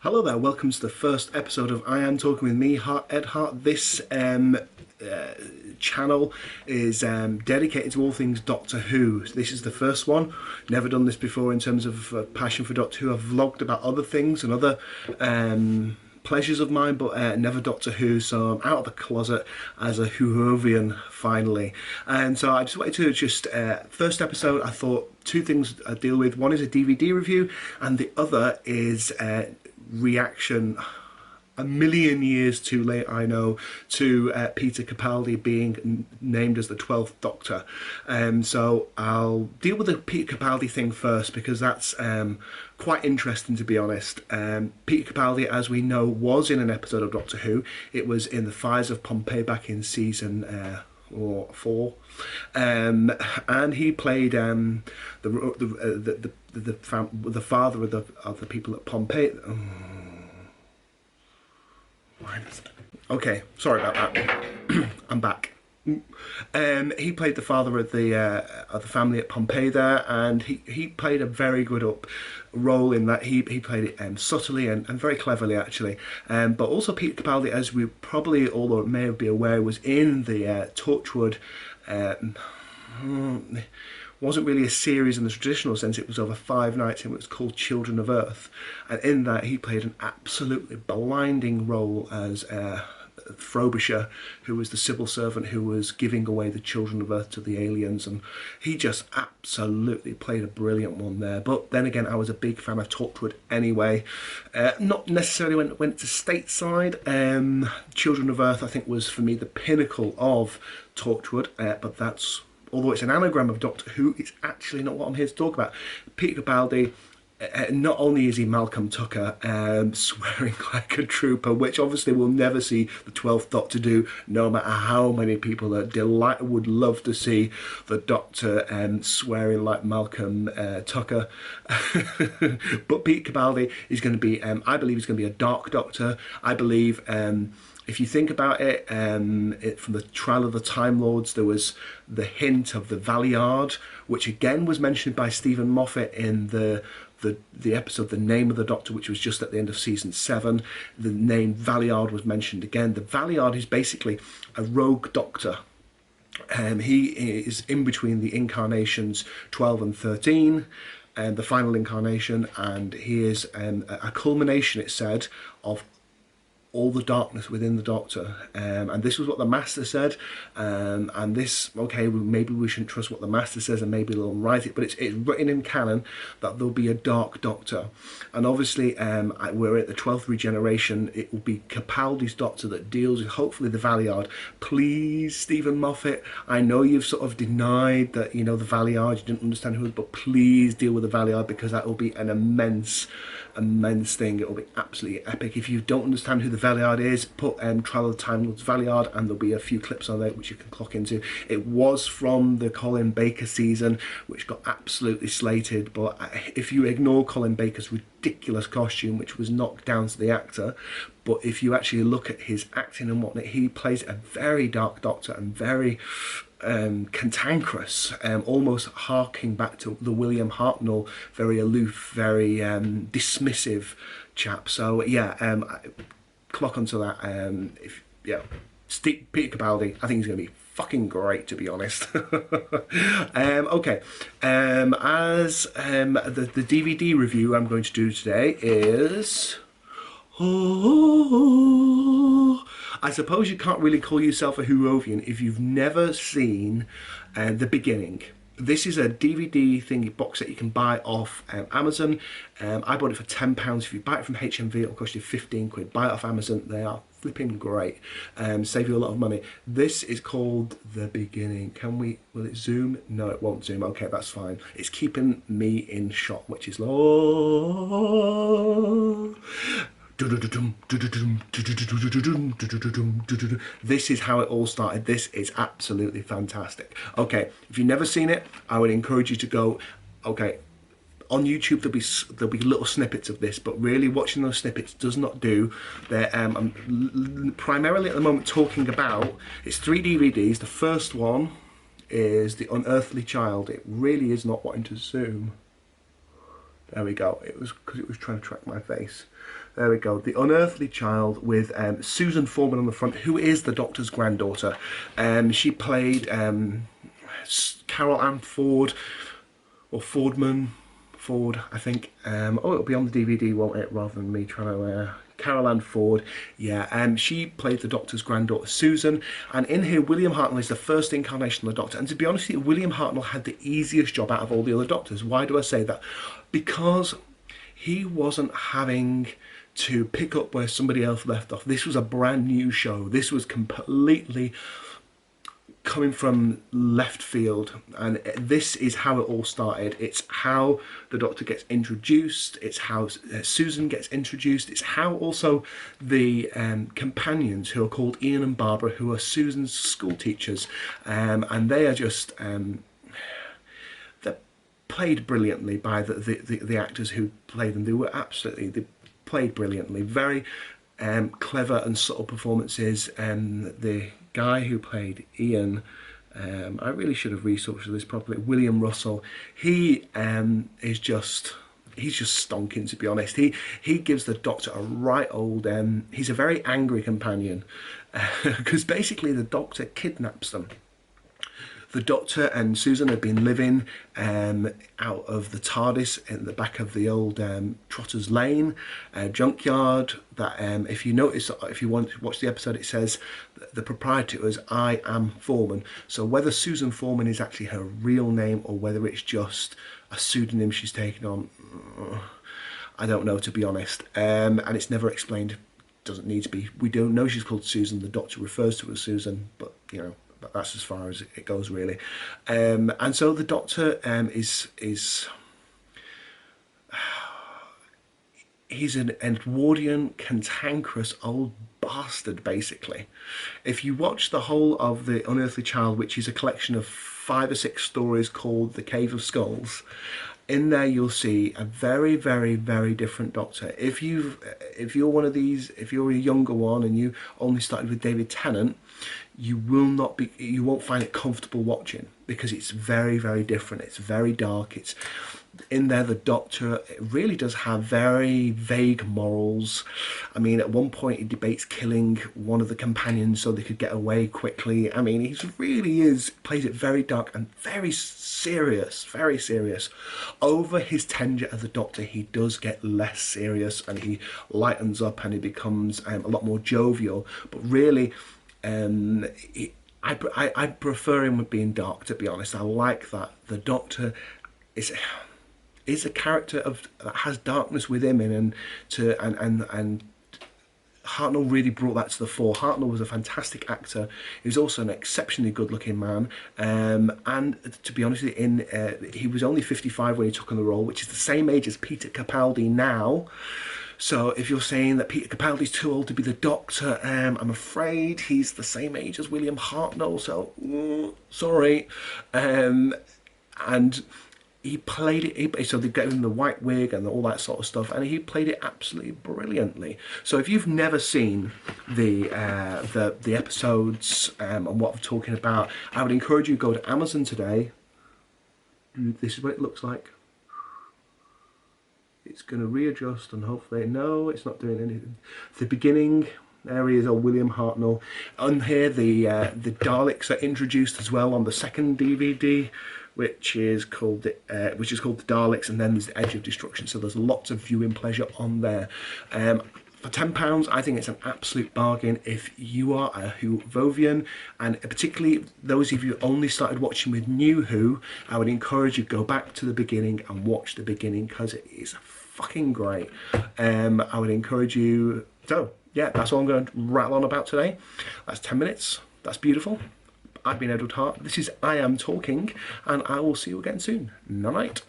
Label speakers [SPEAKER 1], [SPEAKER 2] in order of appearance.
[SPEAKER 1] Hello there, welcome to the first episode of I Am Talking With Me, Ed Hart. This channel is dedicated to all things Doctor Who. This is the first one. Never done this before in terms of passion for Doctor Who. I've vlogged about other things and other pleasures of mine, but never Doctor Who, so I'm out of the closet as a Whovian finally. And so I just wanted to first episode, I thought two things I deal with. One is a DVD review and the other is reaction, a million years too late I know, to Peter Capaldi being named as the 12th Doctor. So I'll deal with the Peter Capaldi thing first because that's quite interesting, to be honest. Peter Capaldi, as we know, was in an episode of Doctor Who. It was in the Fires of Pompeii back in season 4, and he played the father of the people at Pompeii. Okay, sorry about that. I'm back. He played the father of the family at Pompeii there, and he played a very good role in that. He played it subtly and very cleverly, actually. But also Peter Capaldi, as we probably all may be aware, was in the Torchwood. Wasn't really a series in the traditional sense. It was over 5 nights and it was called Children of Earth, and in that he played an absolutely blinding role as Frobisher, who was the civil servant who was giving away the children of Earth to the aliens, and he just absolutely played a brilliant one there. But then again, I was a big fan of Torchwood anyway, not necessarily when it went to stateside. Children of Earth, I think, was for me the pinnacle of Torchwood, but that's, although it's an anagram of Doctor Who, it's actually not what I'm here to talk about. Peter Capaldi, not only is he Malcolm Tucker, swearing like a trooper, which obviously we'll never see the 12th Doctor do, no matter how many people that would love to see the Doctor swearing like Malcolm Tucker. But Peter Capaldi is going to be, I believe he's going to be a Dark Doctor. I believe, if you think about it, from the Trial of the Time Lords, there was the hint of the Valeyard, which again was mentioned by Stephen Moffat in the episode The Name of the Doctor, which was just at the end of season 7. The name Valeyard was mentioned again. The Valeyard is basically a rogue doctor. He is in between the incarnations 12 and 13, and the final incarnation, and he is a culmination, it said, of all the darkness within the Doctor, and this was what the Master said, and this, okay, maybe we shouldn't trust what the Master says and maybe they'll write it, but it's written in canon that there'll be a Dark Doctor. And obviously we're at the 12th regeneration. It will be Capaldi's Doctor that deals with, hopefully, the Valeyard. Please, Stephen Moffat, I know you've sort of denied that, you know, the Valeyard, you didn't understand who it was, but please deal with the Valeyard, because that will be an immense thing. It will be absolutely epic. If you don't understand who the Valeyard is, put Trial of the Time Lords Valeyard, and there'll be a few clips on it which you can clock into. It was from the Colin Baker season, which got absolutely slated, but if you ignore Colin Baker's ridiculous costume, which was knocked down to the actor, but if you actually look at his acting and whatnot, he plays a very dark Doctor and very cantankerous, almost harking back to the William Hartnell, very aloof, very dismissive chap. So yeah, clock onto that. Peter Capaldi, I think he's going to be fucking great, to be honest. Okay, as the DVD review I'm going to do today is, I suppose you can't really call yourself a Whovian if you've never seen the beginning. This is a DVD thingy box that you can buy off Amazon. I bought it for £10. If you buy it from HMV, it'll cost you 15 quid. Buy it off Amazon, they are flipping great. Save you a lot of money. This is called The Beginning. Will it zoom? No, it won't zoom. Okay, that's fine. It's keeping me in shot, which is low. This is how it all started. This is absolutely fantastic. Okay, if you've never seen it, I would encourage you to go. Okay, on YouTube there'll be little snippets of this, but really watching those snippets does not do. I'm primarily at the moment talking about, it's 3 DVDs. The first one is The Unearthly Child. It really is not wanting to zoom. There we go. It was because it was trying to track my face. There we go. The Unearthly Child with Susan Foreman on the front, who is the Doctor's granddaughter. She played Carol Ann Ford, or Fordman, Ford, I think. It'll be on the DVD, won't it? Rather than me trying to. Carol Ann Ford, yeah. She played the Doctor's granddaughter, Susan. And in here, William Hartnell is the first incarnation of the Doctor. And to be honest with you, William Hartnell had the easiest job out of all the other Doctors. Why do I say that? Because he wasn't having to pick up where somebody else left off. This was a brand new show. This was completely coming from left field, and this is how it all started. It's how the Doctor gets introduced, it's how Susan gets introduced, it's how also the companions, who are called Ian and Barbara, who are Susan's school teachers, and they are just they're played brilliantly by the actors who played them. They played brilliantly, very clever and subtle performances. The guy who played Ian, I really should have researched this properly, William Russell, he's just stonking, to be honest. He gives the Doctor a right old, he's a very angry companion, because basically the Doctor kidnaps them. The Doctor and Susan have been living out of the TARDIS in the back of the old Trotter's Lane junkyard. That if you notice, if you want to watch the episode, it says the proprietor is I am Foreman. So whether Susan Foreman is actually her real name or whether it's just a pseudonym she's taken on, I don't know, to be honest. And it's never explained. Doesn't need to be. We don't know she's called Susan. The Doctor refers to her as Susan, but you know. But that's as far as it goes, really. And so the Doctor is he's an Edwardian, cantankerous old bastard, basically. If you watch the whole of The Unearthly Child, which is a collection of 5 or 6 stories called The Cave of Skulls, in there you'll see a very, very, very different Doctor. If you're one of these, if you're a younger one and you only started with David Tennant, you won't find it comfortable watching, because it's very, very different. It's very dark. It's in there. The Doctor really does have very vague morals. I mean, at one point he debates killing one of the companions so they could get away quickly. I mean, he really plays it very dark and very serious, very serious. Over his tenure as the Doctor, he does get less serious and he lightens up and he becomes a lot more jovial. But really, I prefer him with being dark, to be honest. I like that the Doctor is a character that has darkness within him, and Hartnell really brought that to the fore. Hartnell was a fantastic actor. He was also an exceptionally good-looking man, and to be honest, he was only 55 when he took on the role, which is the same age as Peter Capaldi now. So if you're saying that Peter Capaldi's too old to be the Doctor, I'm afraid he's the same age as William Hartnell, so sorry. And he played it, so they gave him the white wig and all that sort of stuff, and he played it absolutely brilliantly. So if you've never seen the episodes and what I'm talking about, I would encourage you to go to Amazon today. This is what it looks like. It's going to readjust and hopefully, no, it's not doing anything. The beginning, there he is, old William Hartnell. On here, the Daleks are introduced as well on the second DVD, which is called the Daleks, and then there's the Edge of Destruction. So there's lots of viewing pleasure on there. For £10, I think it's an absolute bargain if you are a Whovian, and particularly those of you who only started watching with New Who, I would encourage you to go back to the beginning and watch the beginning, because it is fucking great. I would encourage you. So yeah, that's all I'm going to rattle on about today. That's 10 minutes. That's beautiful. I've been Edward Hart. This is I Am Talking, and I will see you again soon. Night night.